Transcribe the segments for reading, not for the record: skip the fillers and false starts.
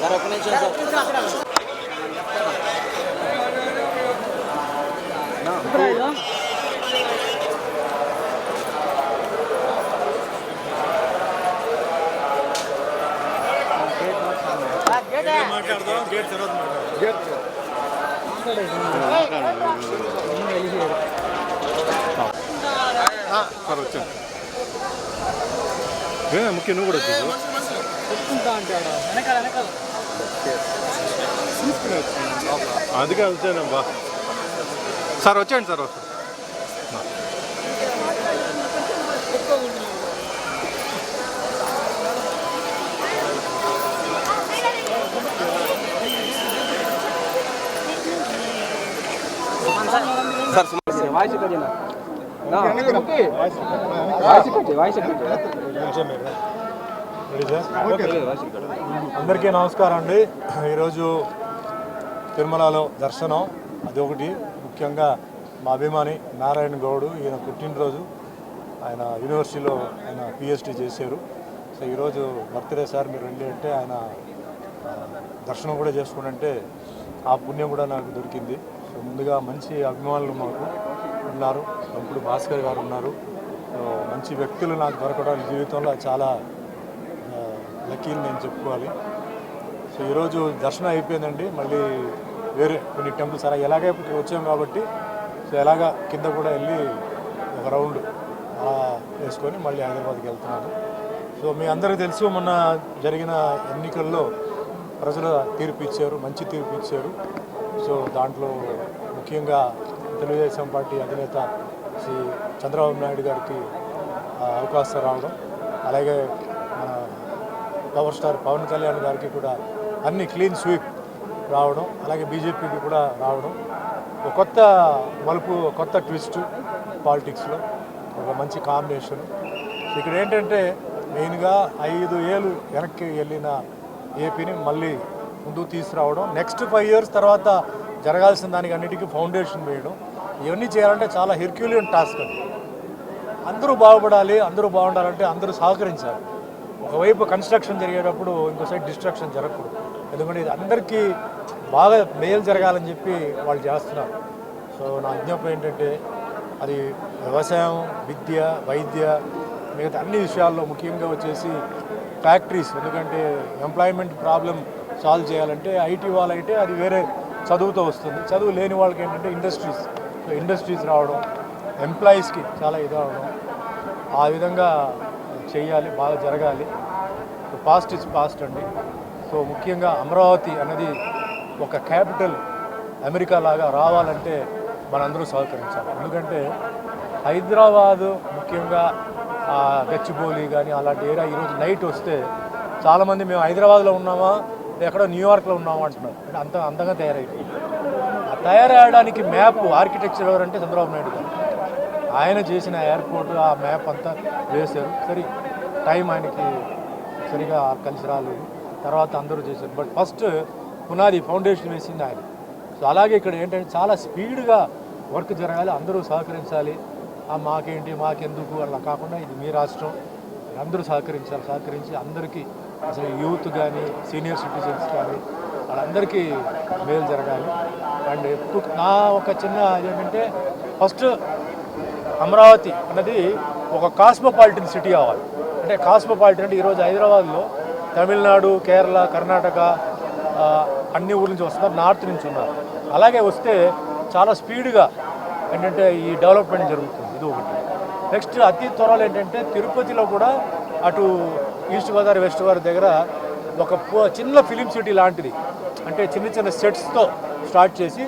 Sir వచ్చాను ముఖ్యం నువ్వు కూడా వచ్చేది అందుకే వచ్చానమ్మా సార్ వచ్చాను సార్ వస్తాను సార్ వాయిస్ అందరికీ నమస్కారం అండి. ఈరోజు తిరుమలలో దర్శనం అది ఒకటి. ముఖ్యంగా మా అభిమాని నారాయణ గౌడ్ ఈయన పుట్టినరోజు. ఆయన యూనివర్సిటీలో ఆయన పిహెచ్డి చేశారు. సో ఈరోజు బర్త్డే సార్ మీరు రండి అంటే ఆయన దర్శనం కూడా చేసుకుంటే ఆ పుణ్యం కూడా నాకు దొరికింది. సో ముందుగా మంచి అభిమానులు మాకు ఉన్నారు. ఇప్పుడు భాస్కర్ గారు ఉన్నారు. మంచి వ్యక్తులు నాకు దొరకడం జీవితంలో చాలా లక్కీని నేను చెప్పుకోవాలి. సో ఈరోజు దర్శనం అయిపోయిందండి. మళ్ళీ వేరే కొన్ని టెంపుల్స్ అలా ఎలాగే వచ్చాం కాబట్టి సో ఎలాగా కింద కూడా వెళ్ళి ఒక రౌండ్ వేసుకొని మళ్ళీ హైదరాబాద్కి వెళ్తున్నాను. సో మీ అందరికీ తెలుసు మొన్న జరిగిన ఎన్నికల్లో ప్రజలు తీర్పు ఇచ్చారు, మంచి తీర్పు ఇచ్చారు. సో దాంట్లో ముఖ్యంగా తెలుగుదేశం పార్టీ అధినేత శ్రీ చంద్రబాబు నాయుడు గారికి అవకాశం రావడం, అలాగే మన పవర్ స్టార్ పవన్ కళ్యాణ్ గారికి కూడా అన్ని క్లీన్ స్వీప్ రావడం, అలాగే బీజేపీకి కూడా రావడం, ఒక కొత్త మలుపు, కొత్త ట్విస్ట్ పాలిటిక్స్లో, ఒక మంచి కాంబినేషన్. ఇక్కడ ఏంటంటే మెయిన్గా 5 ఏళ్ళు వెనక్కి వెళ్ళిన ఏపీని మళ్ళీ ముందుకు తీసుకురావడం, నెక్స్ట్ 5 ఇయర్స్ తర్వాత జరగాల్సిన దానికి అన్నిటికీ ఫౌండేషన్ వేయడం, ఇవన్నీ చేయాలంటే చాలా హెర్క్యులియన్ టాస్క్ అండి. అందరూ బాగుపడాలి, అందరూ బాగుండాలంటే అందరూ సహకరించాలి. ఒకవైపు కన్స్ట్రక్షన్ జరిగేటప్పుడు ఇంకో సైడ్ డిస్ట్రక్షన్ జరగకూడదు. ఎందుకంటే ఇది అందరికీ బాగా మేలు జరగాలని చెప్పి వాళ్ళు చేస్తున్నారు. సో నా విజ్ఞాపన ఏంటంటే అది వ్యవసాయం, విద్య, వైద్య, మిగతా అన్ని విషయాల్లో ముఖ్యంగా వచ్చేసి ఫ్యాక్టరీస్. ఎందుకంటే ఎంప్లాయ్మెంట్ ప్రాబ్లం సాల్వ్ చేయాలంటే ఐటీ వాళ్ళైతే అది వేరే చదువుతో వస్తుంది. చదువు లేని వాళ్ళకి ఏంటంటే ఇండస్ట్రీస్ రావడం, ఎంప్లాయీస్కి చాలా ఇదవడం, ఆ విధంగా చేయాలి, బాగా జరగాలి. పాస్ట్ ఇస్ పాస్ట్ అండి. సో ముఖ్యంగా అమరావతి అనేది ఒక క్యాపిటల్ అమెరికా లాగా రావాలంటే మనందరూ సహకరించాలి. ఎందుకంటే హైదరాబాదు ముఖ్యంగా గచ్చిబౌలి కానీ అలాంటి ఏరియా ఈరోజు నైట్ వస్తే చాలామంది మేము హైదరాబాద్లో ఉన్నామా ఎక్కడో న్యూయార్క్లో ఉన్నామా అంటున్నారు. అంటే అంత అందంగా తయారైపోయింది. ఆ తయారవడానికి మ్యాప్ ఆర్కిటెక్చర్ ఎవరంటే చంద్రబాబు నాయుడు గారు. ఆయన చేసిన ఎయిర్పోర్ట్ ఆ మ్యాప్ అంతా వేశారు. సరే టైం ఆయనకి సరిగా కలిసి రాలేదు, తర్వాత అందరూ చేశారు. బట్ ఫస్ట్ పునాది ఫౌండేషన్ వేసింది ఆయన. సో అలాగే ఇక్కడ ఏంటంటే చాలా స్పీడ్గా వర్క్ జరగాలి, అందరూ సహకరించాలి. మాకేంటి మాకెందుకు అలా కాకుండా ఇది మీ రాష్ట్రం, అందరూ సహకరించి అందరికీ అసలు యూత్ కానీ సీనియర్ సిటిజన్స్ కానీ వాళ్ళందరికీ మేలు జరగాలి. అండ్ నా ఒక చిన్న ఏంటంటే ఫస్ట్ అమరావతి అన్నది ఒక కాస్మోపాలిటన్ సిటీ అవ్వాలి. అంటే కాస్మోపాలిటన్ అంటే ఈరోజు హైదరాబాద్లో తమిళనాడు, కేరళ, కర్ణాటక అన్ని ఊరి నుంచి వస్తున్నారు, నార్త్ నుంచి ఉన్నారు. అలాగే వస్తే చాలా స్పీడ్గా ఏంటంటే ఈ డెవలప్మెంట్ జరుగుతుంది. ఇది ఒకటి. నెక్స్ట్ అతి త్వరలో ఏంటంటే తిరుపతిలో కూడా అటు ఈస్ట్ గోదావరి, వెస్ట్ గోదావరి దగ్గర ఒక చిన్న ఫిలిం సిటీ లాంటిది, అంటే చిన్న సెట్స్తో స్టార్ట్ చేసి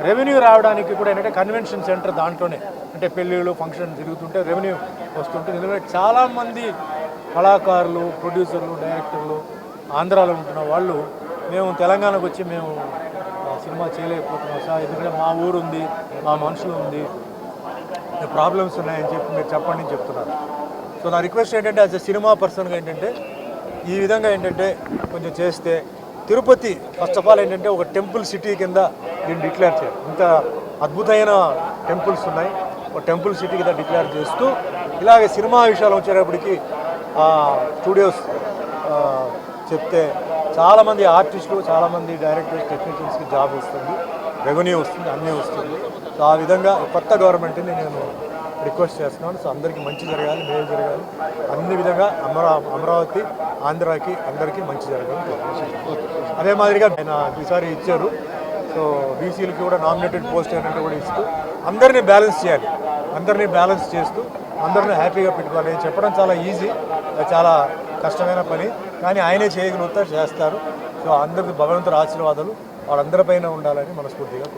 రెవెన్యూ రావడానికి కూడా ఏంటంటే కన్వెన్షన్ సెంటర్ దాంట్లోనే, అంటే పెళ్ళిళ్ళు ఫంక్షన్ తిరుగుతుంటే రెవెన్యూ వస్తుంటుంది. ఎందుకంటే చాలామంది కళాకారులు, ప్రొడ్యూసర్లు, డైరెక్టర్లు ఆంధ్రాలో ఉంటున్న వాళ్ళు మేము తెలంగాణకు వచ్చి మేము సినిమా చేయలేకపోతున్నాం సార్, ఎందుకంటే మా ఊరు ఉంది, మా మనుషులు ఉంది, ప్రాబ్లమ్స్ ఉన్నాయని చెప్పి మీరు చెప్పండి అని చెప్తున్నారు. సో నా రిక్వెస్ట్ ఏంటంటే యాజ్ ఎ సినిమా పర్సన్గా ఏంటంటే ఈ విధంగా ఏంటంటే కొంచెం చేస్తే తిరుపతి ఫస్ట్ ఆఫ్ ఆల్ ఏంటంటే ఒక టెంపుల్ సిటీ కింద దీన్ని డిక్లేర్ చేయాలి. ఇంత అద్భుతమైన టెంపుల్స్ ఉన్నాయి, ఒక టెంపుల్ సిటీ కింద డిక్లేర్ చేస్తూ ఇలాగే సినిమా విషయాలు వచ్చేటప్పటికి స్టూడియోస్ చెప్తే చాలామంది ఆర్టిస్టులు, చాలామంది డైరెక్టర్స్, టెక్నీషియన్స్కి జాబ్ వస్తుంది, రెవెన్యూ వస్తుంది, అన్నీ వస్తుంది. సో ఆ విధంగా కొత్త గవర్నమెంట్ని నేను రిక్వెస్ట్ చేస్తున్నాను. సో అందరికీ మంచి జరగాలి, మేలు జరగాలి, అన్ని విధంగా అమరావతి, ఆంధ్రాకి అందరికీ మంచి జరగాలని కోరుకుంటున్నాను. అదే మాదిరిగా ఆయన ఈసారి ఇచ్చారు. సో బీసీలకి కూడా నామినేటెడ్ పోస్ట్ ఏంటంటే కూడా ఇస్తూ అందరినీ బ్యాలెన్స్ చేయాలి, అందరినీ బ్యాలెన్స్ చేస్తూ అందరినీ హ్యాపీగా పెట్టుకోవాలి. నేను చెప్పడం చాలా ఈజీ, చాలా కష్టమైన పని, కానీ ఆయనే చేయగలుగుతారు, చేస్తారు. సో అందరికీ భగవంతుడి ఆశీర్వాదాలు వాళ్ళందరిపైన ఉండాలని మనస్ఫూర్తిగా